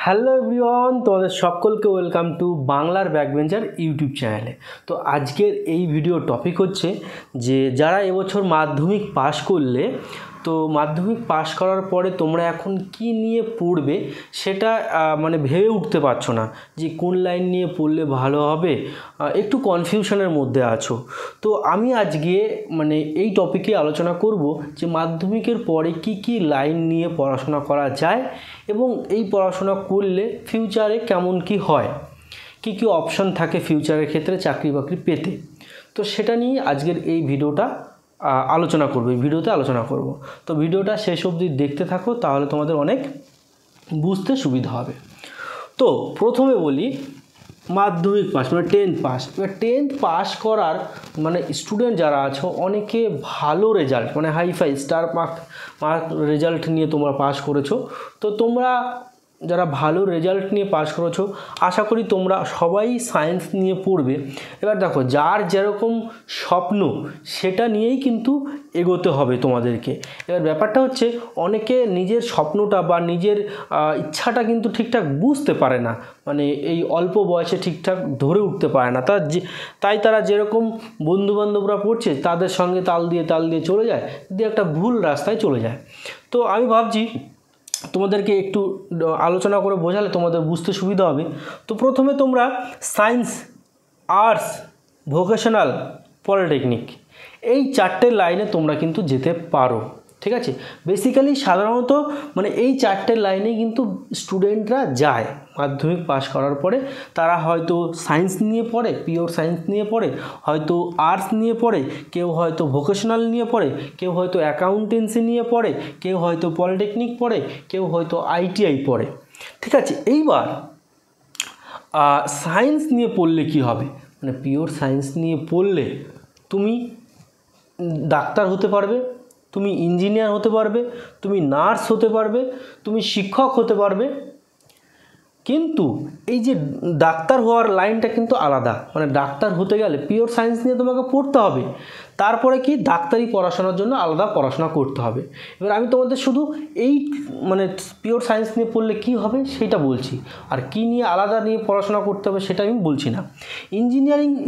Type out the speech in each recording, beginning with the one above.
Hello everyone, তোমাদের সকলকে welcome to বাংলার ব্যাকবেঞ্চার ইউটিউব চ্যানেলে। তো আজকের এই ভিডিও টপিক হচ্ছে যে যারা এবছর মাধ্যমিক পাশ করলে, তো মাধ্যমিক পাশ করার পরে তোমরা এখন কি নিয়ে পড়বে সেটা ভেবে উঠতে পারছো না যে কোন লাইন নিয়ে পড়লে ভালো হবে, একটু কনফিউশনের মধ্যে আছো। তো আমি আজকে এই টপিকে আলোচনা করব যে মাধ্যমিকের পরে কি কি লাইন নিয়ে পড়াশোনা করা যায় এবং এই পড়াশোনা করলে ফিউচারে কেমন কি হয়, কি কি অপশন থাকে ফিউচারের ক্ষেত্রে চাকরি বাকরি পেতে। তো সেটা নিয়ে আজকের এই ভিডিওতে আলোচনা করব। তো ভিডিওটা শেষ অবধি দেখতে থাকো, তাহলে তোমাদের অনেক বুঝতে সুবিধা হবে। তো প্রথমে বলি মাধ্যমিক পাস 10th পাস। এবার 10th পাস করার স্টুডেন্ট যারা আছো, অনেকে ভালো result hi fi star mark result নিয়ে তোমরা পাস করেছো। তো তোমরা যারা ভালো রেজাল্ট নিয়ে পাস করেছো, আশা করি তোমরা সবাই সায়েন্স নিয়ে পড়বে। এবার দেখো, যার যেরকম স্বপ্ন সেটা নিয়েই কিন্তু এগোতে হবে তোমাদেরকে। এবার ব্যাপারটা হচ্ছে, অনেকে নিজের স্বপ্নটা বা নিজের ইচ্ছাটা কিন্তু ঠিকঠাক বুঝতে পারে না, এই অল্প বয়সে ঠিকঠাক ধরে উঠতে পারে না। তাই তারা যেরকম বন্ধুবান্ধবরা পড়ছে তাদের সঙ্গে তাল দিয়ে চলে যায়, দিয়ে একটা ভুল রাস্তায় চলে যায়। তো আমি ভাবছি তোমাদেরকে একটু আলোচনা করে বোঝালে তোমাদের বুঝতে সুবিধা হবে। তো প্রথমে তোমরা সায়েন্স, আর্টস, ভোকেশনাল, পলিটেকনিক, এই চারটে লাইনে তোমরা কিন্তু যেতে পারো, ঠিক আছে। বেসিক্যালি সাধারণত এই চারটে লাইনেই কিন্তু স্টুডেন্টরা যায় মাধ্যমিক পাস করার পরে। তারা হয়তো সায়েন্স নিয়ে পড়ে, পিওর সায়েন্স নিয়ে পড়ে, হয়তো আর্টস নিয়ে পড়ে, কেউ হয়তো ভোকেশনাল নিয়ে পড়ে, কেউ হয়তো অ্যাকাউন্টেন্সি নিয়ে পড়ে, কেউ হয়তো পলিটেকনিক পড়ে, কেউ হয়তো আইটিআই পড়ে, ঠিক আছে। এইবার সায়েন্স নিয়ে পড়লে কি হবে, পিওর সায়েন্স নিয়ে পড়লে তুমি ডাক্তার হতে পারবে, তুমি ইঞ্জিনিয়ার হতে পারবে, তুমি নার্স হতে পারবে, তুমি শিক্ষক হতে পারবে। কিন্তু এই যে ডাক্তার হওয়ার লাইনটা কিন্তু আলাদা। ডাক্তার হতে গেলে পিওর সায়েন্স নিয়ে তোমাকে পড়তে হবে, তারপরে কি ডাক্তারি পড়াশোনার জন্য আলাদা পড়াশোনা করতে হবে। এবার আমি তোমাদের শুধু এই পিওর সায়েন্স নিয়ে পড়লে কি হবে সেটা বলছি, আর কি নিয়ে আলাদা নিয়ে পড়াশোনা করতে হবে সেটা আমি বলছি না।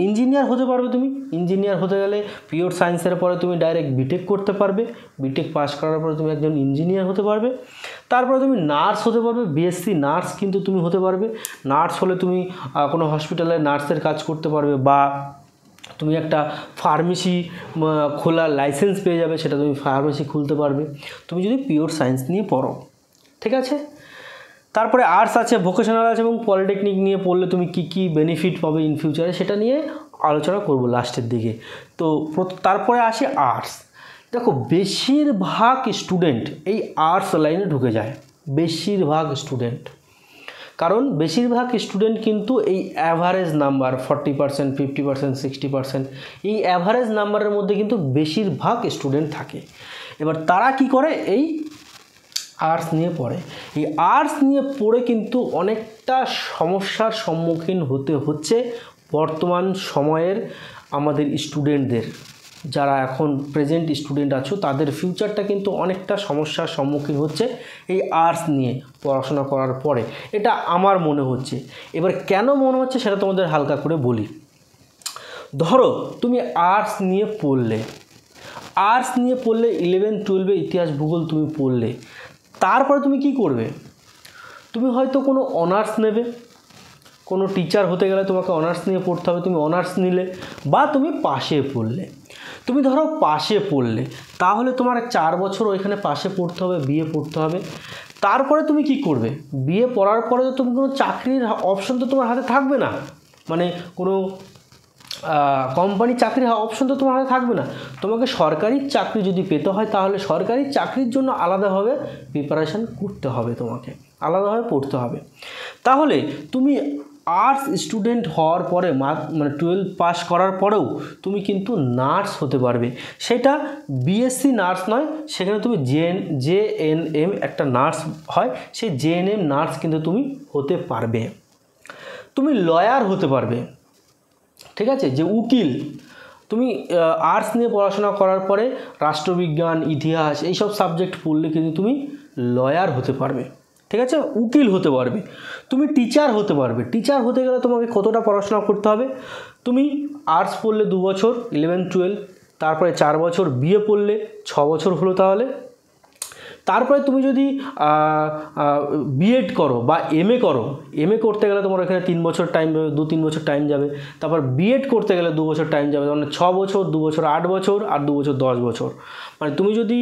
ইঞ্জিনিয়ার হতে পারবে তুমি। ইঞ্জিনিয়ার হতে গেলে পিওর সায়েন্সের পরে তুমি ডাইরেক্ট বিটেক করতে পারবে, বিটেক পাস করার পরে তুমি একজন ইঞ্জিনিয়ার হতে পারবে। তারপরে তুমি নার্স হতে পারবে, বিএসসি নার্স কিন্তু তুমি হতে পারবে। নার্স হলে তুমি কোনো হসপিটালে নার্সের কাজ করতে পারবে, বা তুমি একটা ফার্মেসি খোলার লাইসেন্স পেয়ে যাবে, সেটা তুমি ফার্মেসি খুলতে পারবে তুমি যদি পিওর সায়েন্স নিয়ে পড়ো, ঠিক আছে। তারপরে আর্টস আছে, ভোকেশনাল আছে এবং পলিটেকনিক নিয়ে পড়লে তুমি কি কি বেনিফিট পাবে ইন ফিউচারে সেটা নিয়ে আলোচনা করব লাস্টের দিকে। তো তারপরে আসে আর্টস। দেখো, বেশিরভাগ স্টুডেন্ট এই আর্টস লাইনে ঢুকে যায়, বেশিরভাগ স্টুডেন্ট। কারণ বেশিরভাগ স্টুডেন্ট কিন্তু এই অ্যাভারেজ নাম্বার 40%, 50%, 60%, এই অ্যাভারেজ নাম্বারের মধ্যে কিন্তু বেশিরভাগ স্টুডেন্ট থাকে। এবার তারা কি করে, এই আর্টস নিয়ে পড়ে। এই আর্টস নিয়ে পড়ে কিন্তু অনেকটা সমস্যার সম্মুখীন হতে হচ্ছে বর্তমান সময়ের আমাদের স্টুডেন্টদের। যারা এখন প্রেজেন্ট স্টুডেন্ট আছো তাদের ফিউচারটা কিন্তু অনেকটা সমস্যার সম্মুখীন হচ্ছে এই আর্টস নিয়ে পড়াশোনা করার পরে, এটা আমার মনে হচ্ছে। এবার কেন মনে হচ্ছে সেটা তোমাদের হালকা করে বলি। ধরো তুমি আর্টস নিয়ে পড়লে 11, 12 ইতিহাস ভূগোল তুমি পড়লে, তারপরে তুমি কি করবে? তুমি হয়তো কোনো অনার্স নেবে, কোনো টিচার হতে গেলে তোমাকে অনার্স নিয়ে পড়তে হবে, তুমি অনার্স নিলে, বা তুমি পাশে পড়লে। তুমি ধরো পাশে পড়লে, তাহলে তোমার 4 বছর ওইখানে পাশে পড়তে হবে, বিএ পড়তে হবে। তারপরে তুমি কি করবে? বিএ পড়ার পরে তো তুমি কোনো চাকরির অপশন তো তোমার হাতে থাকবে না, কোনো কোম্পানি চাকরির অপশন তো তোমার হাতে থাকবে না। তোমাকে সরকারি চাকরি যদি পেতে হয়, তাহলে সরকারি চাকরির জন্য আলাদাভাবে প্রিপারেশান করতে হবে, তোমাকে আলাদাভাবে পড়তে হবে। তাহলে তুমি আর্টস স্টুডেন্ট হওয়ার পরে 12 পাস করার পরেও তুমি কিন্তু নার্স হতে পারবে। সেটা বিএসসি নার্স নয়, সেখানে তুমি জেএনএম একটা নার্স হয়, সেই জেএনএম নার্স কিন্তু তুমি হতে পারবে। তুমি লয়ার হতে পারবে, ঠিক আছে, যে উকিল। তুমি আর্টস নিয়ে পড়াশোনা করার পরে রাষ্ট্রবিজ্ঞান, ইতিহাস এইসব সাবজেক্ট পড়লে কিন্তু তুমি লয়ার হতে পারবে, ঠিক আছে, উকিল হতে পারবে, তুমি টিচার হতে পারবে। টিচার হতে গেলে তোমাকে কতটা পড়াশোনা করতে হবে, তুমি আর্টস পড়লে 2 বছর 11-12, তারপরে 4 বছর বিএ পড়লে 6 বছর হলো তাহলে, তারপরে তুমি যদি বিএড করো বা এমএ করো, এমএ করতে গেলে তোমার এখানে 3 বছর টাইম যাবে, 2-3 বছর টাইম যাবে, তারপর বিএড করতে গেলে 2 বছর টাইম যাবে, মানে 6 বছর, 2 বছর 8 বছর, আর 2 বছর 10 বছর। মানে তুমি যদি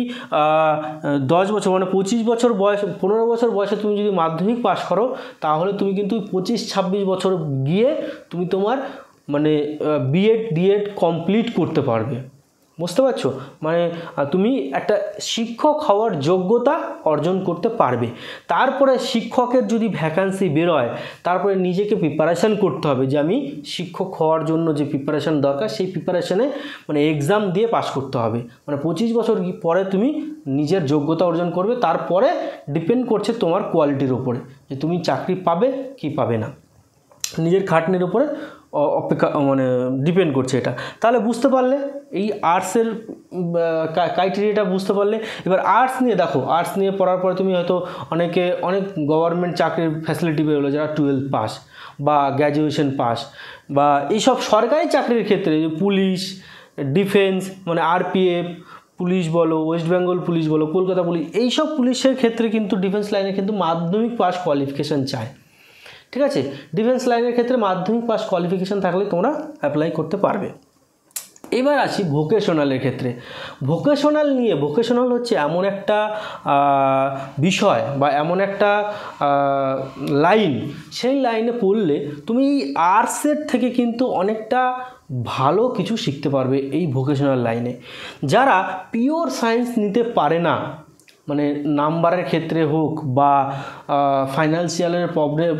10 বছর মানে 25 বছর বয়স, 15 বছর বয়সে তুমি যদি মাধ্যমিক পাস করো, তাহলে তুমি কিন্তু 25-26 বছর গিয়ে তুমি তোমার মানে বিএড ডিএড কমপ্লিট করতে পারবে। বুঝতে পারছো, মানে তুমি একটা শিক্ষক হওয়ার যোগ্যতা অর্জন করতে পারবে। তারপরে শিক্ষকের যদি ভ্যাকান্সি বেরোয়, তারপরে নিজেকে প্রিপারেশান করতে হবে যে আমি শিক্ষক হওয়ার জন্য যে প্রিপারেশান দরকার, সেই প্রিপারেশানে মানে এক্সাম দিয়ে পাস করতে হবে। মানে 25 বছর পরে তুমি নিজের যোগ্যতা অর্জন করবে, তারপরে ডিপেন্ড করছে তোমার কোয়ালিটির উপরে যে তুমি চাকরি পাবে কি পাবে না, নিজের খাটনির উপরে অপেক্ষা মানে ডিপেন্ড করছে এটা। তাহলে বুঝতে পারলে এই আর্টসের ক্রাইটেরিয়াটা বুঝতে পারলে। এবার আর্টস নিয়ে দেখো, আর্টস নিয়ে পড়ার পরে তুমি হয়তো অনেক গভর্নমেন্ট চাকরির ফ্যাসিলিটি বেরোলো, যারা 12 পাস বা গ্র্যাজুয়েশন পাস বা এইসব সরকারি চাকরির ক্ষেত্রে পুলিশ, ডিফেন্স মানে আরপিএফ পুলিশ বলো, ওয়েস্ট বেঙ্গল পুলিশ বলো, কলকাতা পুলিশ, এইসব পুলিশের ক্ষেত্রে কিন্তু ডিফেন্স লাইনে কিন্তু মাধ্যমিক পাস কোয়ালিফিকেশান চায়। ঠিক আছে, ডিফেন্স লাইনের ক্ষেত্রে মাধ্যমিক পাস কোয়ালিফিকেশান থাকলে তোমরা অ্যাপ্লাই করতে পারবে। এবার আসি ভোকেশনালের ক্ষেত্রে। ভোকেশনাল হচ্ছে এমন একটা বিষয় বা এমন একটা লাইন, সেই লাইনে পড়লে তুমি এই আর্টসের থেকে কিন্তু অনেকটা ভালো কিছু শিখতে পারবে এই ভোকেশনাল লাইনে। যারা পিওর সায়েন্স নিতে পারে না, মানে নাম্বারের ক্ষেত্রে হোক বা ফাইন্যান্সিয়ালের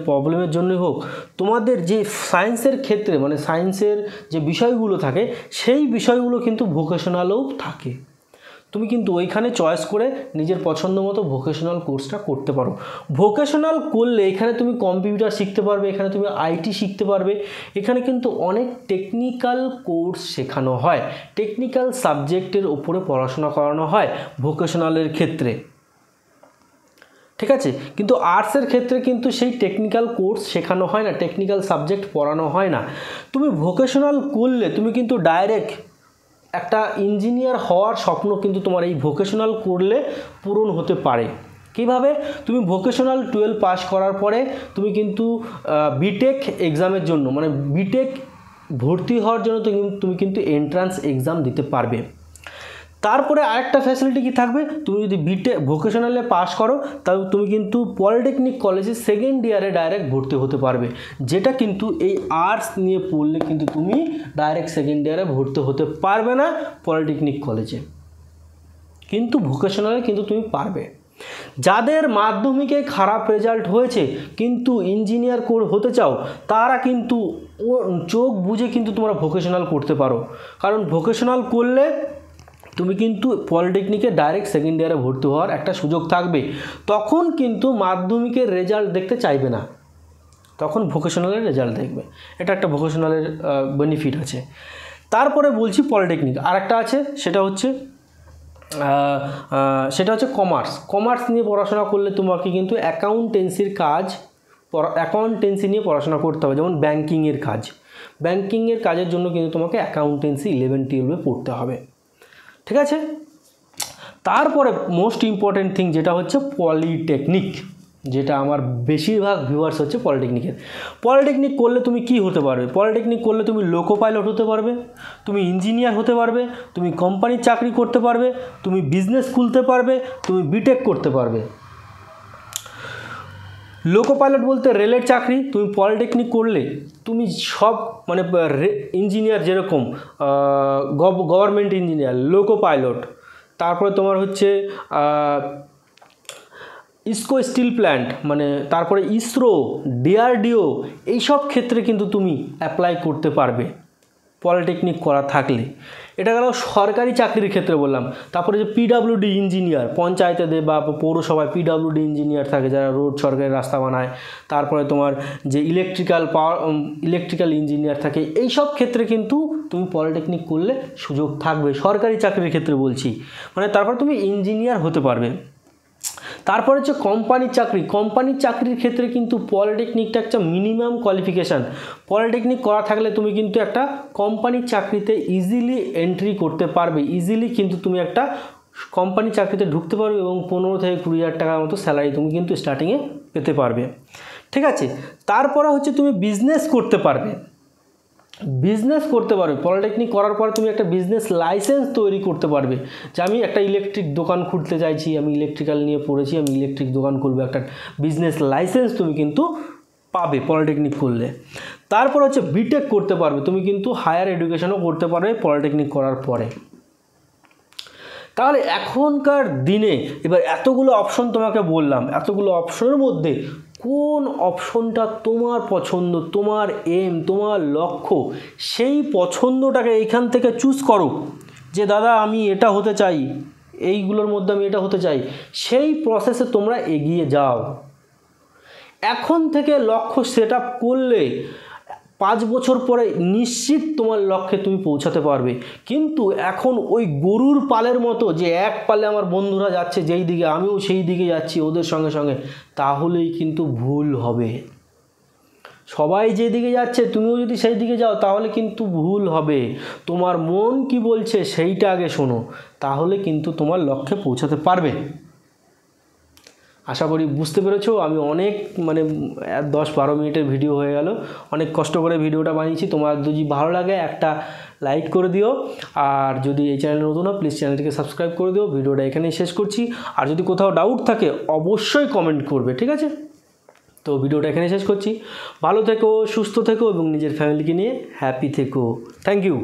প্রবলেমের জন্য হোক, তোমাদের যে সায়েন্সের ক্ষেত্রে মানে সায়েন্সের যে বিষয়গুলো থাকে, সেই বিষয়গুলো কিন্তু ভোকেশনালেও থাকে। তুমি কিন্তু ওইখানে চয়েস করে নিজের পছন্দ মতো ভোকেশনাল কোর্সটা করতে পারো। ভোকেশনাল করলে এখানে তুমি কম্পিউটার শিখতে পারবে, এখানে তুমি আইটি শিখতে পারবে, এখানে কিন্তু অনেক টেকনিক্যাল কোর্স শেখানো হয়, টেকনিক্যাল সাবজেক্টের উপরে পড়াশোনা করানো হয় ভোকেশনালের ক্ষেত্রে। ঠিক আছে, কিন্তু আর্টসের ক্ষেত্রে কিন্তু সেই টেকনিক্যাল কোর্স শেখানো হয় না, টেকনিক্যাল সাবজেক্ট পড়ানো হয় না। তুমি ভোকেশনাল করলে তুমি কিন্তু ডাইরেক্ট একটা ইঞ্জিনিয়ার হওয়ার স্বপ্ন কিন্তু তোমার এই ভোকেশনাল করলে পূরণ হতে পারে। কিভাবে? তুমি ভোকেশনাল 12 পাস করার পরে তুমি কিন্তু বিটেক এক্সামের জন্য মানে বিটেক ভর্তি হওয়ার জন্য তুমি কিন্তু এন্ট্রান্স এক্সাম দিতে পারবে। তারপরে আরেকটা ফ্যাসিলিটি কি থাকবে, তুমি যদি বিটেক ভোকেশনালে পাস করো, তাহলে তুমি কিন্তু পলিটেকনিক কলেজে সেকেন্ড ইয়ারে ডাইরেক্ট ভর্তি হতে পারবে, যেটা কিন্তু এই আর্টস নিয়ে পড়লে কিন্তু তুমি ডাইরেক্ট সেকেন্ড ইয়ারে ভর্তি হতে পারবে না পলিটেকনিক কলেজে, কিন্তু ভোকেশনালে কিন্তু তুমি পারবে। যাদের মাধ্যমিকে খারাপ রেজাল্ট হয়েছে কিন্তু ইঞ্জিনিয়ার হতে চাও, তারা কিন্তু চোখ বুঝে কিন্তু তোমরা ভোকেশনাল করতে পারো, কারণ ভোকেশনাল করলে তুমি কিন্তু পলিটেকনিকে ডাইরেক্ট সেকেন্ড ইয়ারে ভর্তি হওয়ার একটা সুযোগ থাকবে। তখন কিন্তু মাধ্যমিকের রেজাল্ট দেখতে চাইবে না, তখন ভোকেশনালের রেজাল্ট দেখবে। এটা একটা ভোকেশনালের বেনিফিট আছে। তারপরে বলছি পলিটেকনিক আরেকটা আছে, সেটা হচ্ছে কমার্স নিয়ে পড়াশোনা করলে তোমাকে কিন্তু অ্যাকাউন্টেন্সি নিয়ে পড়াশোনা করতে হবে। যেমন ব্যাংকিংয়ের কাজের জন্য কিন্তু তোমাকে অ্যাকাউন্টেন্সি 11-12 পড়তে হবে। ঠিক আছে, তারপরে মোস্ট ইম্পর্টেন্ট থিং যেটা হচ্ছে পলিটেকনিক, যেটা আমার বেশিরভাগ ভিউয়ার্স হচ্ছে পলিটেকনিক করলে তুমি কি হতে পারবে? পলিটেকনিক করলে তুমি লোকো পাইলট হতে পারবে, তুমি ইঞ্জিনিয়ার হতে পারবে, তুমি কোম্পানির চাকরি করতে পারবে, তুমি বিজনেস খুলতে পারবে, তুমি বিটেক করতে পারবে। লোকো পাইলট বলতে রেলের চাকরি, তুমি পলিটেকনিক করলে তুমি সব মানে ইঞ্জিনিয়ার যেরকম গভর্নমেন্ট ইঞ্জিনিয়ার, লোকো পাইলট, তারপরে তোমার হচ্ছে ইসকো স্টিল প্ল্যান্ট, মানে তারপরে ইসরো, ডিআরডিও, এইসব ক্ষেত্রে কিন্তু তুমি অ্যাপ্লাই করতে পারবে পলিটেকনিক করা থাকলে। এটা গেল সরকারি চাকরির ক্ষেত্রে বললাম। তারপরে যে পিডাব্লিউডি ইঞ্জিনিয়ার, পঞ্চায়েতে বা পৌরসভায় পিডাব্লিউডি ইঞ্জিনিয়ার থাকে, যারা রোড সরকারি রাস্তা বানায়। তারপরে তোমার যে ইলেকট্রিক্যাল ইঞ্জিনিয়ার থাকে, এই সব ক্ষেত্রে কিন্তু তুমি পলিটেকনিক করলে সুযোগ থাকবে, সরকারি চাকরির ক্ষেত্রে বলছি। মানে তারপর তুমি ইঞ্জিনিয়ার হতে পারবে। তারপর হচ্ছে কোম্পানির চাকরি। কোম্পানির চাকরির ক্ষেত্রে কিন্তু পলিটেকনিকটা একটা মিনিমাম কোয়ালিফিকেশান। পলিটেকনিক করা থাকলে তুমি কিন্তু একটা কোম্পানির চাকরিতে ইজিলি এন্ট্রি করতে পারবে, ইজিলি কিন্তু তুমি একটা কোম্পানি চাকরিতে ঢুকতে পারবে এবং 15 থেকে 20,000 টাকার মতো স্যালারি তুমি কিন্তু স্টার্টিংয়ে পেতে পারবে। ঠিক আছে, তারপরে হচ্ছে তুমি বিজনেস করতে পারবে। বিজনেস করতে পারবে পলিটেকনিক করার পর তুমি একটা বিজনেস লাইসেন্স তৈরি করতে পারবে, যে আমি একটা ইলেকট্রিক দোকান খুলতে চাইছি, আমি ইলেকট্রিক্যাল নিয়ে পড়েছি, আমি ইলেকট্রিক দোকান খুলবো, একটা বিজনেস লাইসেন্স তুমি কিন্তু পাবে পলিটেকনিক করলে। তারপর হচ্ছে বিটেক করতে পারবে, তুমি কিন্তু হায়ার এডুকেশনও করতে পারবে পলিটেকনিক করার পরে। তাহলে এখনকার দিনে এবার এতগুলো অপশন তোমাকে বললাম, এতগুলো অপশনের মধ্যে কোন অপশনটা তোমার পছন্দ, তোমার এম, তোমার লক্ষ্য, সেই পছন্দটাকে এইখান থেকে চুজ করো যে দাদা আমি এটা হতে চাই, এইগুলোর মধ্যে আমি এটা হতে চাই, সেই প্রসেসে তোমরা এগিয়ে যাও। এখন থেকে লক্ষ্য সেট আপ করলে 5 বছর পরে নিশ্চিত তোমার লক্ষ্যে তুমি পৌঁছাতে পারবে। কিন্তু এখন ওই গরুর পালের মতো যে এক পালে আমার বন্ধুরা যাচ্ছে যেই দিকে আমিও সেই দিকে যাচ্ছি ওদের সঙ্গে সঙ্গে, তাহলেই কিন্তু ভুল হবে। সবাই যেদিকে যাচ্ছে তুমিও যদি সেই দিকে যাও তাহলে কিন্তু ভুল হবে। তোমার মন কি বলছে সেইটা আগে শোনো, তাহলে কিন্তু তোমার লক্ষ্যে পৌঁছাতে পারবে। আশা করি বুঝতে পেরেছো। আমি অনেক 10-12 মিনিটের ভিডিও হয়ে গেল, অনেক কষ্ট করে ভিডিওটা বানিয়েছি। তোমার যদি ভালো লাগে একটা লাইক করে দিও, আর যদি এই চ্যানেলে নতুন হও প্লিজ চ্যানেলটিকে সাবস্ক্রাইব করে দিও। ভিডিওটা এখানেই শেষ করছি, আর যদি কোথাও ডাউট থাকে অবশ্যই কমেন্ট করবে, ঠিক আছে? তো ভিডিওটা এখানে শেষ করছি। ভালো থেকো, সুস্থ থেকো এবং নিজের ফ্যামিলিকে নিয়ে হ্যাপি থেকো। Thank you.